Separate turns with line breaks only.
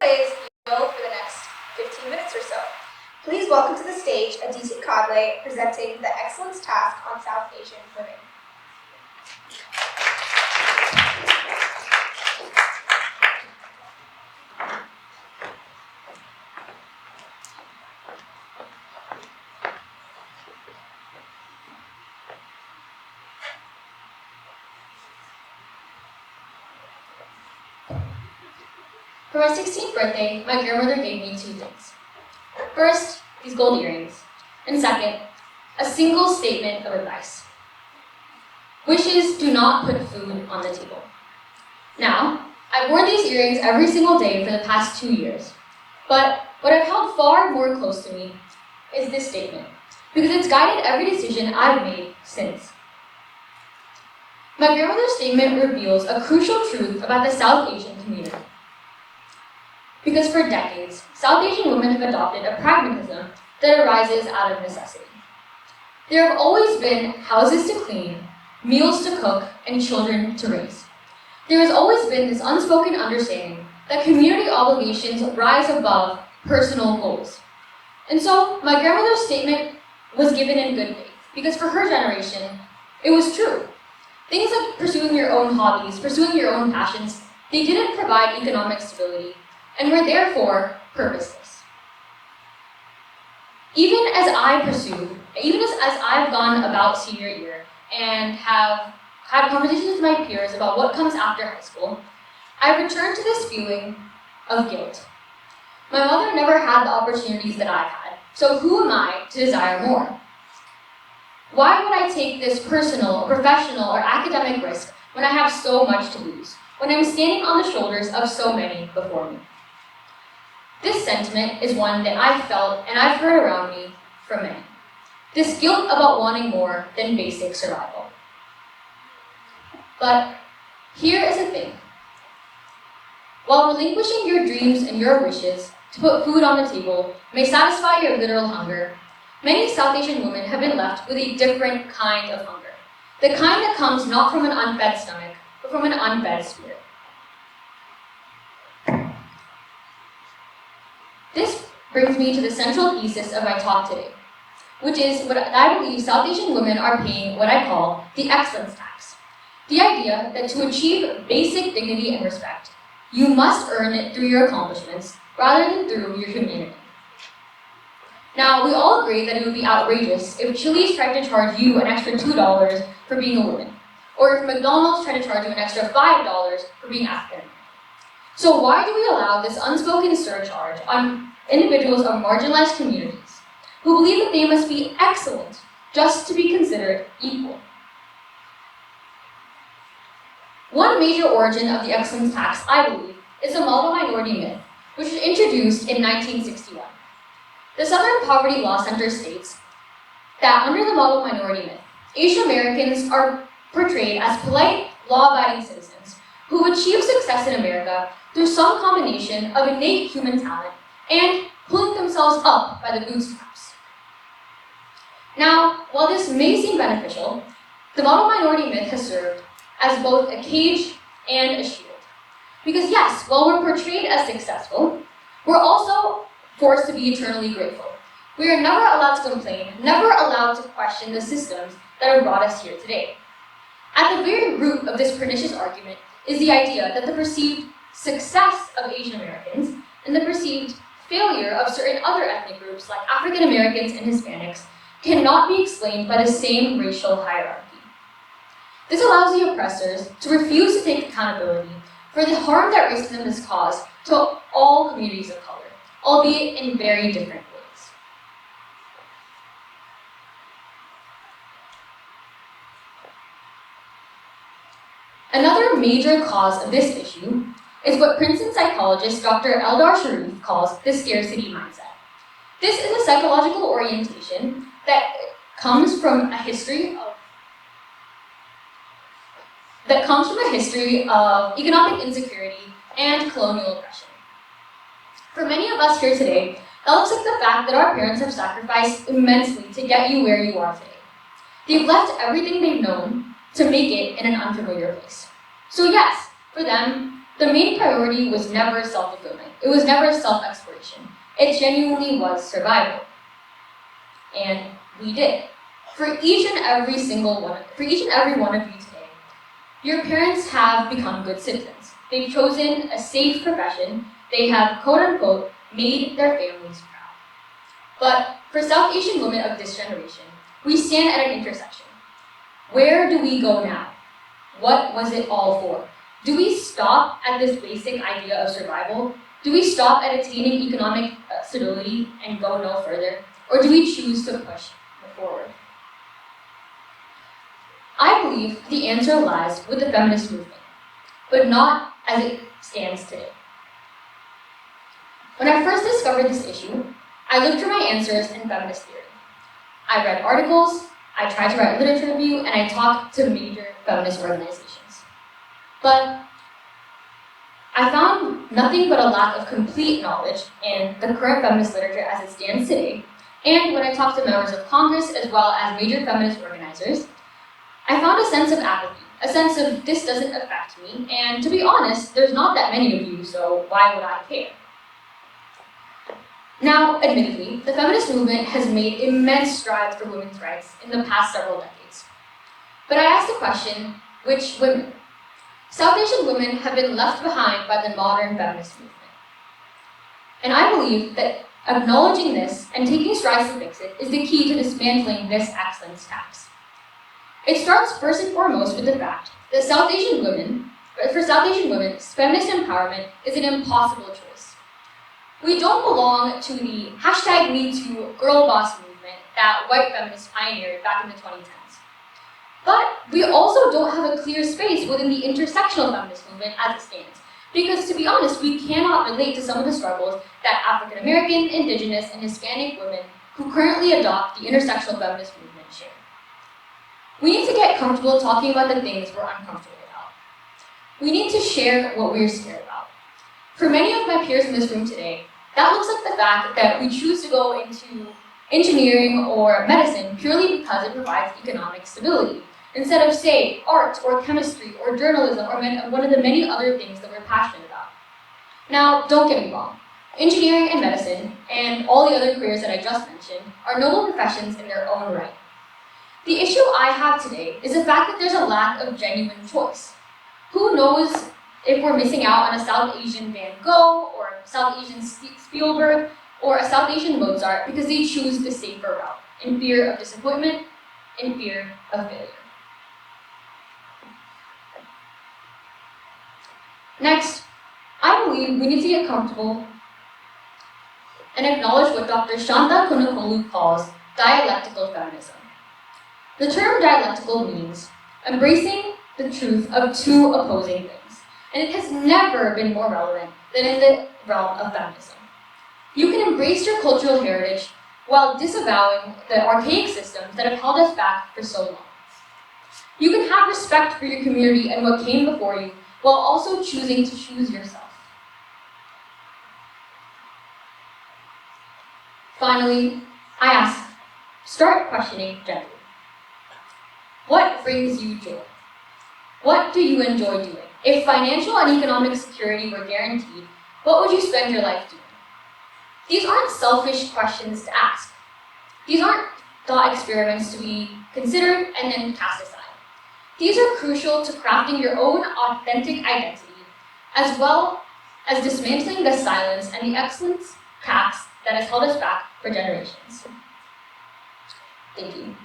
Today's video for the next 15 minutes or so. Please welcome to the stage Adithi Kadle presenting the Excellence Task on South Asian Women.
For my 16th birthday, my grandmother gave me two things. First, these gold earrings, and second, a single statement of advice. Wishes do not put food on the table. Now, I've worn these earrings every single day for the past 2 years, but what I've held far more close to me is this statement, because it's guided every decision I've made since. My grandmother's statement reveals a crucial truth about the South Asian community. Because for decades, South Asian women have adopted a pragmatism that arises out of necessity. There have always been houses to clean, meals to cook, and children to raise. There has always been this unspoken understanding that community obligations rise above personal goals. And so, my grandmother's statement was given in good faith, because for her generation, it was true. Things like pursuing your own hobbies, pursuing your own passions, they didn't provide economic stability, and were therefore purposeless. Even as I've gone about senior year and have had conversations with my peers about what comes after high school, I returned to this feeling of guilt. My mother never had the opportunities that I've had, so who am I to desire more? Why would I take this personal, professional, or academic risk when I have so much to lose, when I'm standing on the shoulders of so many before me? This sentiment is one that I've felt and I've heard around me from many. This guilt about wanting more than basic survival. But here is the thing. While relinquishing your dreams and your wishes to put food on the table may satisfy your literal hunger, many South Asian women have been left with a different kind of hunger. The kind that comes not from an unfed stomach, but from an unfed spirit. This brings me to the central thesis of my talk today, which is what I believe South Asian women are paying what I call the excellence tax. The idea that to achieve basic dignity and respect, you must earn it through your accomplishments rather than through your community. Now, we all agree that it would be outrageous if Chili's tried to charge you an extra $2 for being a woman, or if McDonald's tried to charge you an extra $5 for being African. So why do we allow this unspoken surcharge on individuals of marginalized communities who believe that they must be excellent just to be considered equal? One major origin of the excellence tax, I believe, is the model minority myth, which was introduced in 1961. The Southern Poverty Law Center states that under the model minority myth, Asian Americans are portrayed as polite, law-abiding citizens who achieve success in America through some combination of innate human talent and pulling themselves up by the bootstraps. Now, while this may seem beneficial, the model minority myth has served as both a cage and a shield. Because yes, while we're portrayed as successful, we're also forced to be eternally grateful. We are never allowed to complain, never allowed to question the systems that have brought us here today. At the very root of this pernicious argument is the idea that the perceived success of Asian Americans and the perceived failure of certain other ethnic groups like African Americans and Hispanics cannot be explained by the same racial hierarchy. This allows the oppressors to refuse to take accountability for the harm that racism has caused to all communities of color, albeit in very different ways. Another major cause of this issue is what Princeton psychologist Dr. Eldar Sharif calls the scarcity mindset. This is a psychological orientation that comes from a history of economic insecurity and colonial oppression. For many of us here today, that looks like the fact that our parents have sacrificed immensely to get you where you are today. They've left everything they've known to make it in an unfamiliar place. So yes, for them, The main priority was never self-fulfillment. It was never self-exploration. It genuinely was survival. And we did. For each and every one of you today, your parents have become good citizens. They've chosen a safe profession. They have, quote unquote, made their families proud. But for South Asian women of this generation, we stand at an intersection. Where do we go now? What was it all for? Do we stop at this basic idea of survival? Do we stop at attaining economic stability and go no further? Or do we choose to push forward? I believe the answer lies with the feminist movement, but not as it stands today. When I first discovered this issue, I looked for my answers in feminist theory. I read articles, I tried to write literature review, and I talked to major feminist organizations. But I found nothing but a lack of complete knowledge in the current feminist literature as it stands today, and when I talked to members of Congress as well as major feminist organizers, I found a sense of apathy, a sense of this doesn't affect me, and to be honest, there's not that many of you, so why would I care? Now, admittedly, the feminist movement has made immense strides for women's rights in the past several decades. But I asked the question, which women? South Asian women have been left behind by the modern feminist movement. And I believe that acknowledging this and taking strides to fix it is the key to dismantling this excellence tax. It starts first and foremost with the fact that for South Asian women, feminist empowerment is an impossible choice. We don't belong to the #MeToo girl boss movement that white feminists pioneered back in the 2010s. But we also don't have a clear space within the intersectional feminist movement as it stands. Because to be honest, we cannot relate to some of the struggles that African American, Indigenous, and Hispanic women who currently adopt the intersectional feminist movement share. We need to get comfortable talking about the things we're uncomfortable about. We need to share what we're scared about. For many of my peers in this room today, that looks like the fact that we choose to go into engineering or medicine purely because it provides economic stability, instead of, say, art or chemistry or journalism or one of the many other things that we're passionate about. Now, don't get me wrong. Engineering and medicine, and all the other careers that I just mentioned, are noble professions in their own right. The issue I have today is the fact that there's a lack of genuine choice. Who knows if we're missing out on a South Asian Van Gogh, or a South Asian Spielberg, or a South Asian Mozart because they choose the safer route, in fear of disappointment, in fear of failure. Next, I believe we need to get comfortable and acknowledge what Dr. Shanta Kunakolu calls dialectical feminism. The term dialectical means embracing the truth of two opposing things, and it has never been more relevant than in the realm of feminism. You can embrace your cultural heritage while disavowing the archaic systems that have held us back for so long. You can have respect for your community and what came before you, while also choosing to choose yourself. Finally, I ask, start questioning gender. What brings you joy? What do you enjoy doing? If financial and economic security were guaranteed, what would you spend your life doing? These aren't selfish questions to ask. These aren't thought experiments to be considered and then cast aside. These are crucial to crafting your own authentic identity, as well as dismantling the silence and the excellence tax that has held us back for generations. Thank you.